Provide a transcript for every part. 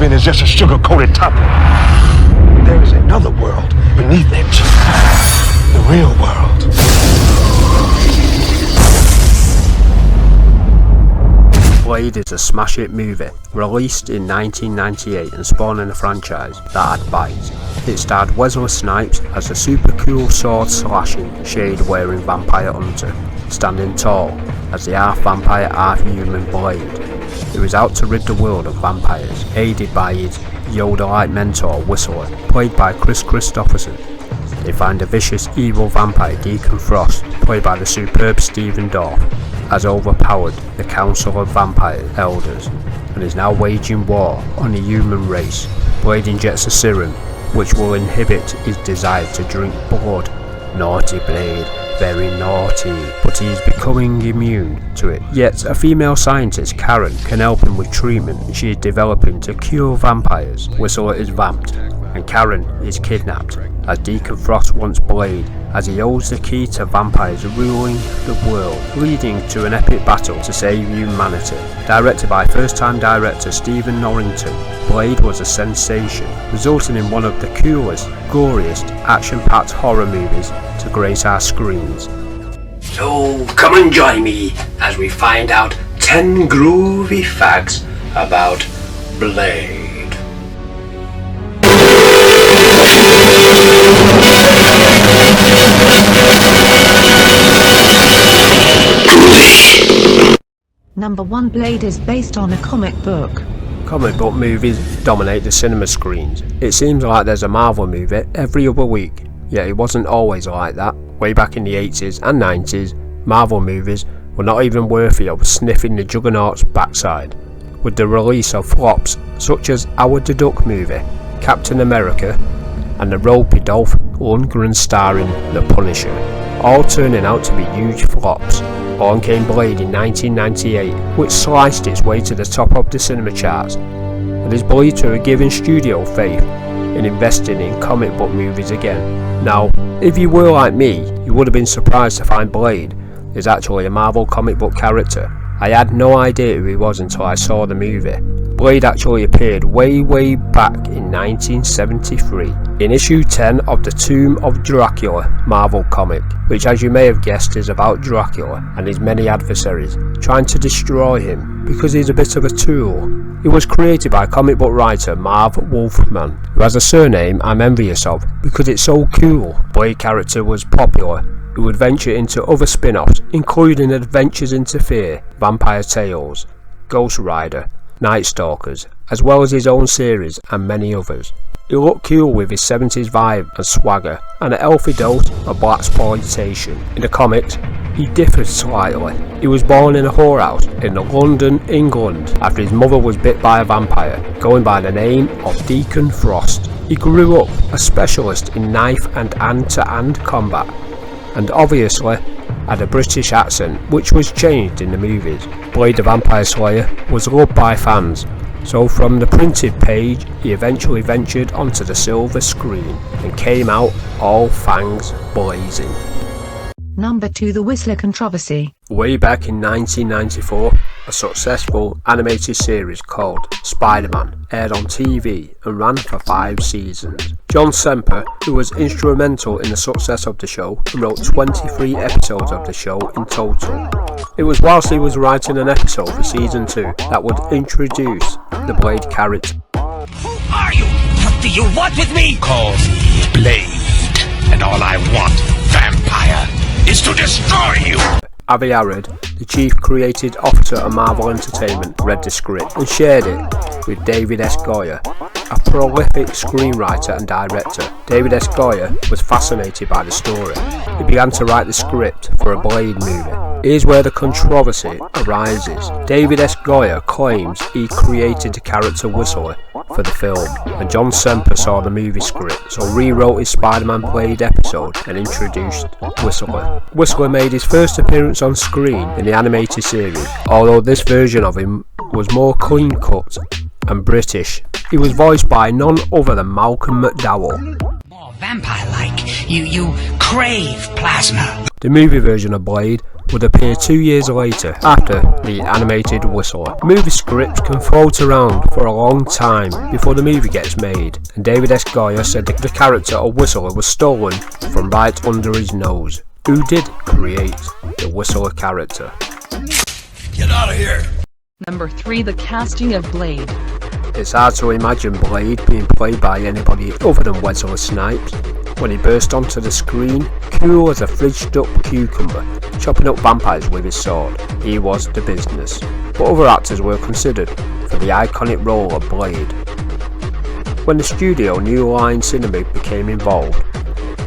in is just a sugar-coated topping. There is another world beneath it. The real world. Blade is a smash hit movie, released in 1998 and spawning a franchise that had bite. It starred Wesley Snipes as a super cool sword slashing, shade wearing vampire hunter, standing tall as the half vampire half human Blade, who is out to rid the world of vampires, aided by his Yoda-like mentor Whistler, played by Chris Christopherson. They find a vicious evil vampire, Deacon Frost, played by the superb Stephen Dorff, has overpowered the Council of Vampire Elders and is now waging war on the human race. Blade injects a serum which will inhibit his desire to drink blood. Naughty Blade, very naughty, but he is becoming immune to it. Yet a female scientist, Karen, can help him with treatment she is developing to cure vampires. Whistler is vamped and Karen is kidnapped as Deacon Frost wants Blade, as he holds the key to vampires ruling the world, leading to an epic battle to save humanity. Directed by first-time director Stephen Norrington, Blade was a sensation, resulting in one of the coolest, goriest, action-packed horror movies to grace our screens. So come and join me as we find out 10 groovy facts about Blade. Number 1. Blade is based on a comic book. Comic book movies dominate the cinema screens. It seems like there's a Marvel movie every other week, yet it wasn't always like that. Way back in the 80s and 90s, Marvel movies were not even worthy of sniffing the juggernaut's backside. With the release of flops such as Howard the Duck movie, Captain America, and the ropey Dolph Lundgren starring The Punisher, all turning out to be huge flops. On came Blade in 1998, which sliced its way to the top of the cinema charts, and is believed to have given studio faith in investing in comic book movies again. Now, if you were like me, you would have been surprised to find Blade is actually a Marvel comic book character. I had no idea who he was until I saw the movie. Blade actually appeared way back in 1973 in issue 10 of the Tomb of Dracula Marvel comic, which, as you may have guessed, is about Dracula and his many adversaries trying to destroy him because he's a bit of a tool. It was created by comic book writer Marv Wolfman, who has a surname I'm envious of because it's so cool. Blade character was popular, who would venture into other spin-offs including Adventures into Fear, Vampire Tales, Ghost Rider, Night Stalkers, as well as his own series and many others. He looked cool with his 70s vibe and swagger, and a healthy dose of blaxploitation. In the comics, he differed slightly. He was born in a whorehouse in London, England, after his mother was bit by a vampire, going by the name of Deacon Frost. He grew up a specialist in knife and hand-to-hand combat, and obviously had a British accent, which was changed in the movies. Blade the Vampire Slayer was loved by fans, so from the printed page he eventually ventured onto the silver screen and came out all fangs blazing. Number 2. The Whistler controversy. Way back in 1994, a successful animated series called Spider-Man aired on TV and ran for 5 seasons. John Semper, who was instrumental in the success of the show, wrote 23 episodes of the show in total. It was whilst he was writing an episode for season 2 that would introduce the Blade character. Who are you? What do you want with me? Call me Blade, and all I want, vampire, is to destroy you! Avi Arad, the chief creative officer of Marvel Entertainment, read the script and shared it with David S. Goyer, a prolific screenwriter and director. David S. Goyer was fascinated by the story. He began to write the script for a Blade movie. Here's where the controversy arises. David S. Goyer claims he created the character Whistler for the film, and John Semper saw the movie script, so rewrote his Spider-Man Blade episode and introduced Whistler. Whistler made his first appearance on screen in the animated series, although this version of him was more clean-cut and British. He was voiced by none other than Malcolm McDowell. Vampire-like. You crave plasma. The movie version of Blade would appear 2 years later after the animated Whistler. Movie scripts can float around for a long time before the movie gets made, and David S. Goyer said the character of Whistler was stolen from right under his nose. Who did create the Whistler character? Get out of here. Number 3. The casting of Blade. It's hard to imagine Blade being played by anybody other than Wesley Snipes. When he burst onto the screen, cool as a fridged up cucumber, chopping up vampires with his sword, he was the business. But other actors were considered for the iconic role of Blade. When the studio New Line Cinema became involved,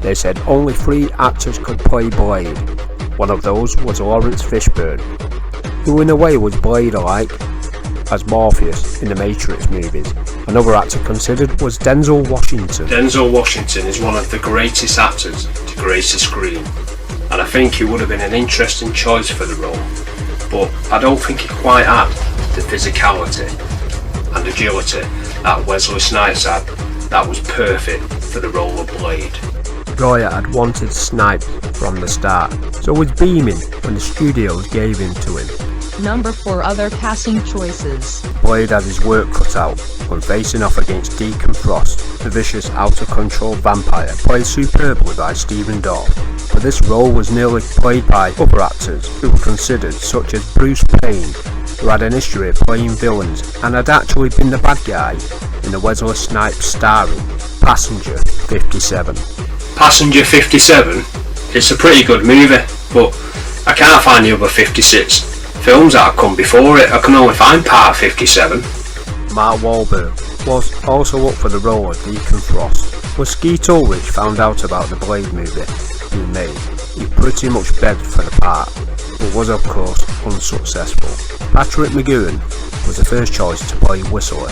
they said only 3 actors could play Blade. One of those was Lawrence Fishburne, who in a way was Blade-alike as Morpheus in the Matrix movies. Another actor considered was Denzel Washington. Denzel Washington is one of the greatest actors to grace the screen, and I think he would have been an interesting choice for the role, but I don't think he quite had the physicality and agility that Wesley Snipes had that was perfect for the role of Blade. Goyer had wanted Snipes from the start, so was beaming when the studios gave him to him. Number 4. Other casting choices. Blade had his work cut out when facing off against Deacon Frost, the vicious, out-of-control vampire, played superbly by Stephen Dorff. But this role was nearly played by other actors who were considered, such as Bruce Payne, who had an history of playing villains and had actually been the bad guy in the Wesley Snipes starring Passenger 57. Passenger 57? It's a pretty good movie, but I can't find the other 56 films that have come before it. I can only find part 57. Mark Wahlberg was also up for the role of Deacon Frost. When Skeet Ulrich found out about the Blade movie being made, he pretty much begged for the part, but was of course unsuccessful. Patrick McGoohan was the first choice to play Whistler,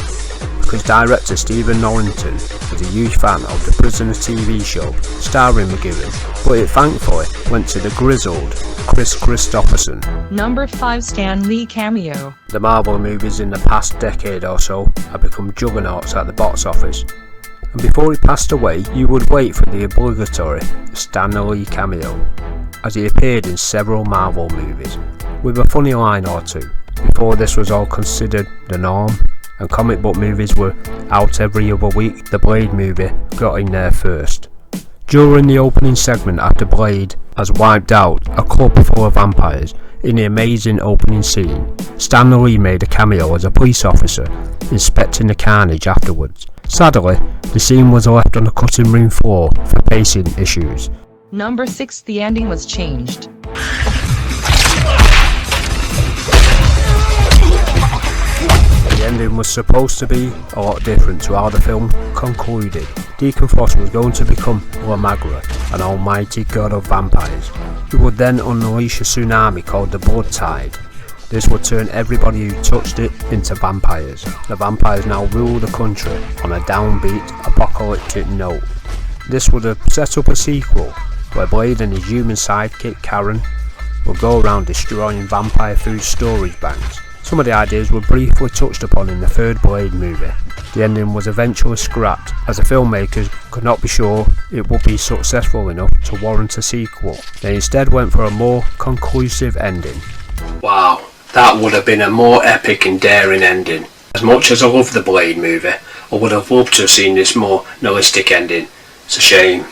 because director Stephen Norrington was a huge fan of the Prisoner TV show starring McGoohan, but it thankfully went to the grizzled Chris Christopherson. Number 5. Stan Lee cameo. The Marvel movies in the past decade or so have become juggernauts at the box office, and before he passed away you would wait for the obligatory Stan Lee cameo, as he appeared in several Marvel movies, with a funny line or two. Before this was all considered the norm, and comic book movies were out every other week, the Blade movie got in there first. During the opening segment after Blade has wiped out a club full of vampires in the amazing opening scene, Stan Lee made a cameo as a police officer inspecting the carnage afterwards. Sadly, the scene was left on the cutting room floor for pacing issues. Number 6. The ending was changed. The ending was supposed to be a lot different to how the film concluded. Deacon Frost was going to become La Magra, an almighty god of vampires, who would then unleash a tsunami called the Blood Tide. This would turn everybody who touched it into vampires. The vampires now rule the country on a downbeat, apocalyptic note. This would have set up a sequel where Blade and his human sidekick Karen would go around destroying vampire food storage banks. Some of the ideas were briefly touched upon in the third Blade movie. The ending was eventually scrapped, as the filmmakers could not be sure it would be successful enough to warrant a sequel. They instead went for a more conclusive ending. Wow, that would have been a more epic and daring ending. As much as I love the Blade movie, I would have loved to have seen this more realistic ending. It's a shame.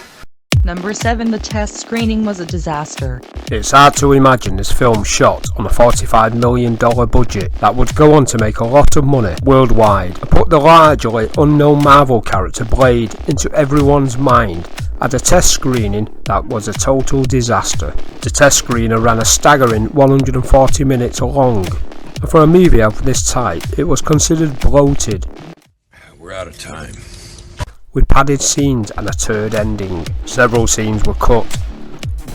Number 7. The test screening was a disaster. It's hard to imagine this film shot on a $45 million budget that would go on to make a lot of money worldwide and put the largely unknown Marvel character Blade into everyone's mind at a test screening that was a total disaster. The test screener ran a staggering 140 minutes long, and for a movie of this type it was considered bloated. We're out of time. With padded scenes and a turd ending. Several scenes were cut,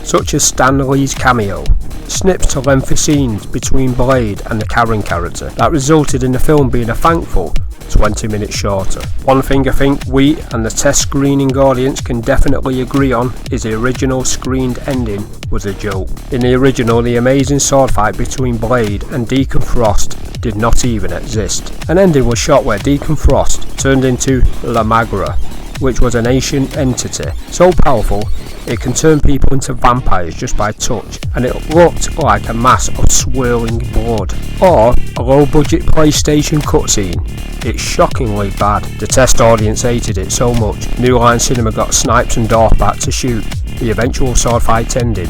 such as Stan Lee's cameo, snips to lengthy scenes between Blade and the Karen character that resulted in the film being a thankful 20 minutes shorter. One thing I think we and the test screening audience can definitely agree on is the original screened ending was a joke. In the original, the amazing sword fight between Blade and Deacon Frost did not even exist. An ending was shot where Deacon Frost turned into La Magra which was an ancient entity, so powerful it can turn people into vampires just by touch, and it looked like a mass of swirling blood. Or a low budget PlayStation cutscene. It's shockingly bad. The test audience hated it so much, New Line Cinema got Snipes and Dorf back to shoot the eventual sword fight ending,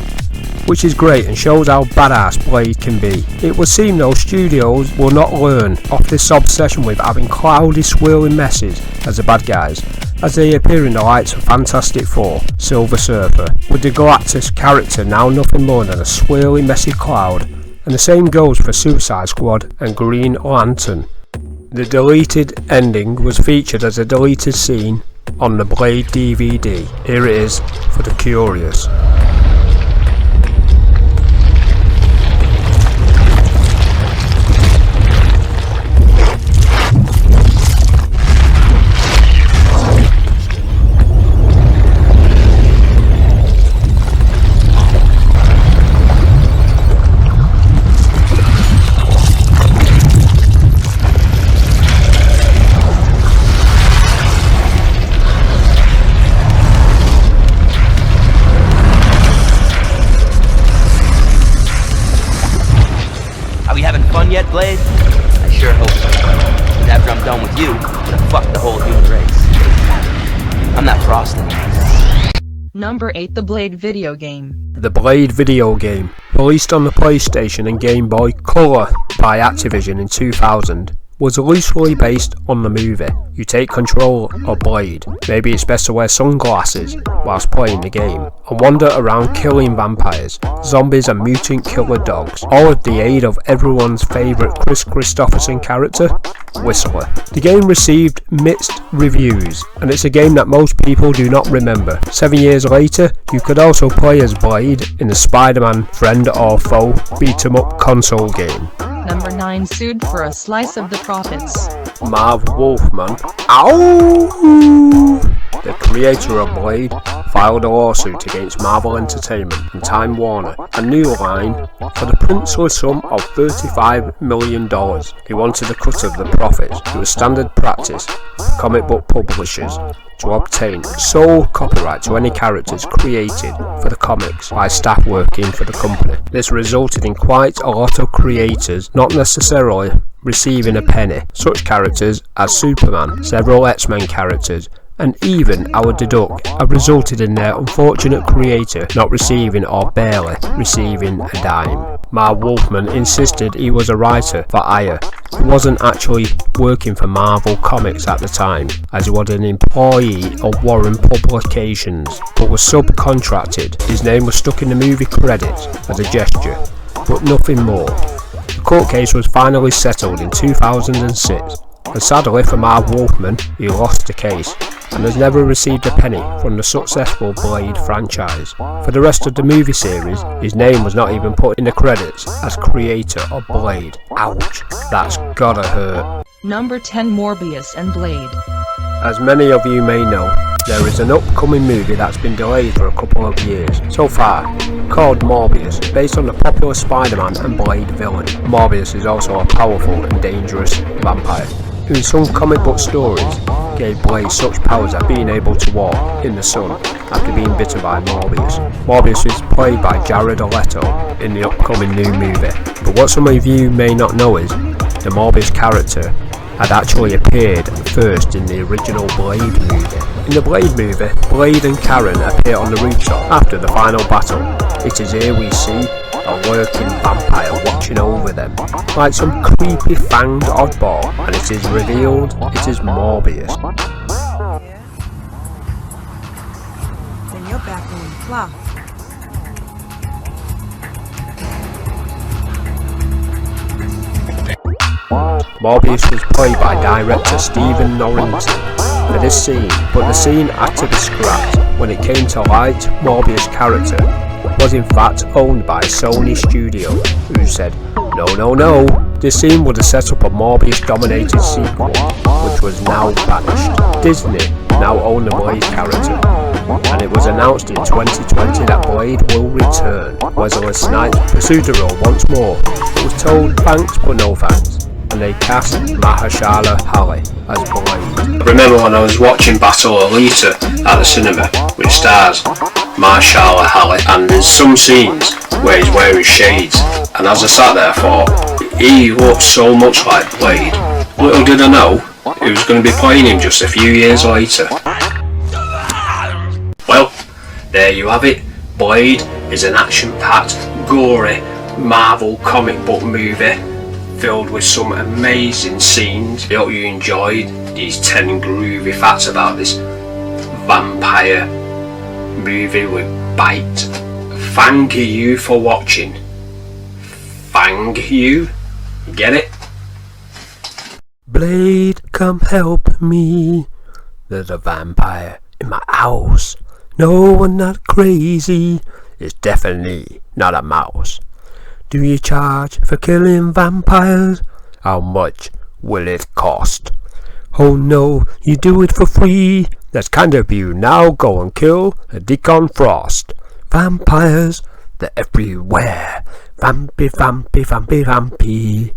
which is great and shows how badass Blade can be. It would seem though studios will not learn off this obsession with having cloudy swirling messes as the bad guys, as they appear in the likes of Fantastic Four, Silver Surfer, with the Galactus character now nothing more than a swirling messy cloud, and the same goes for Suicide Squad and Green Lantern. The deleted ending was featured as a deleted scene on the Blade DVD. Here it is for the curious. Yet, Blade? I sure hope so. But after I'm done with you, I'm gonna fuck the whole human race. I'm not frosting. Number 8. The Blade video game. The Blade video game, released on the PlayStation and Game Boy Color by Activision in 2000, was loosely based on the movie. You take control of Blade. Maybe it's best to wear sunglasses whilst playing the game and wander around killing vampires, zombies and mutant killer dogs, all with the aid of everyone's favourite Chris Christopherson character, Whistler. The game received mixed reviews, and it's a game that most people do not remember. 7 years later, you could also play as Blade in the Spider-Man friend or foe beat-em-up console game. Number 9. Sued for a slice of the profits. Marv Wolfman, ow! The creator of Blade, filed a lawsuit against Marvel Entertainment and Time Warner and New Line for the princely sum of $35 million. He wanted a cut of the profits. It was standard practice for comic book publishers to obtain sole copyright to any characters created for the comics by staff working for the company. This resulted in quite a lot of creators not necessarily receiving a penny. Such characters as Superman, several X-Men characters, and even our Deduct have resulted in their unfortunate creator not receiving or barely receiving a dime. Marv Wolfman insisted he was a writer for hire. He wasn't actually working for Marvel Comics at the time, as he was an employee of Warren Publications, but was subcontracted. His name was stuck in the movie credits as a gesture, but nothing more. The court case was finally settled in 2006, and sadly for Marv Wolfman, he lost the case and has never received a penny from the successful Blade franchise. For the rest of the movie series, his name was not even put in the credits as creator of Blade. Ouch, that's gotta hurt. Number 10. Morbius and Blade. As many of you may know, there is an upcoming movie that's been delayed for a couple of years so far, called Morbius, based on the popular Spider-Man and Blade villain. Morbius is also a powerful and dangerous vampire, who in some comic book stories gave Blade such powers as being able to walk in the sun after being bitten by Morbius. Morbius is played by Jared Leto in the upcoming new movie, but what some of you may not know is the Morbius character had actually appeared first in the original Blade movie. In the Blade movie, Blade and Karen appear on the rooftop after the final battle. It is here we see a lurking vampire watching over them, like some creepy fanged oddball, and it is revealed it is Morbius. Then you're back on fluff. Morbius was played by director Stephen Norrington for this scene, but the scene had to be scrapped. When it came to light, Morbius' character was in fact owned by Sony Studio, who said, no, this scene would have set up a Morbius-dominated sequel, which was now vanished. Disney now own the Blade character, and it was announced in 2020 that Blade will return. Wesley Snipes pursued the role once more, but was told thanks but no thanks, and they cast Mahershala Ali as Blade. remember when I was watching Battle Alita at the cinema, which stars Mahershala Ali, and there's some scenes where he's wearing shades, and as I sat there I thought, he looks so much like Blade. Little did I know, he was going to be playing him just a few years later. Well, there you have it. Blade is an action-packed, gory Marvel comic book movie filled with some amazing scenes. I hope you enjoyed these 10 groovy facts about this vampire movie with Bite. Thank you for watching. Thank you. Get it? Blade, come help me. There's a vampire in my house. No, I'm not crazy. It's definitely not a mouse. Do you charge for killing vampires? How much will it cost? Oh no, you do it for free. That's kind of you. Now go and kill a Deacon Frost. Vampires, they're everywhere. Vampy, vampy, vampy, vampy.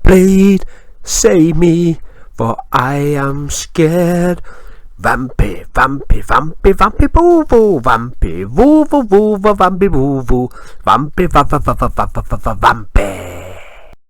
Blade, save me, for I am scared. Vampy, vampy, vampy, vampy, boo boo, vampy, voo voo voo, vampy, boo voo, vampy, vampy.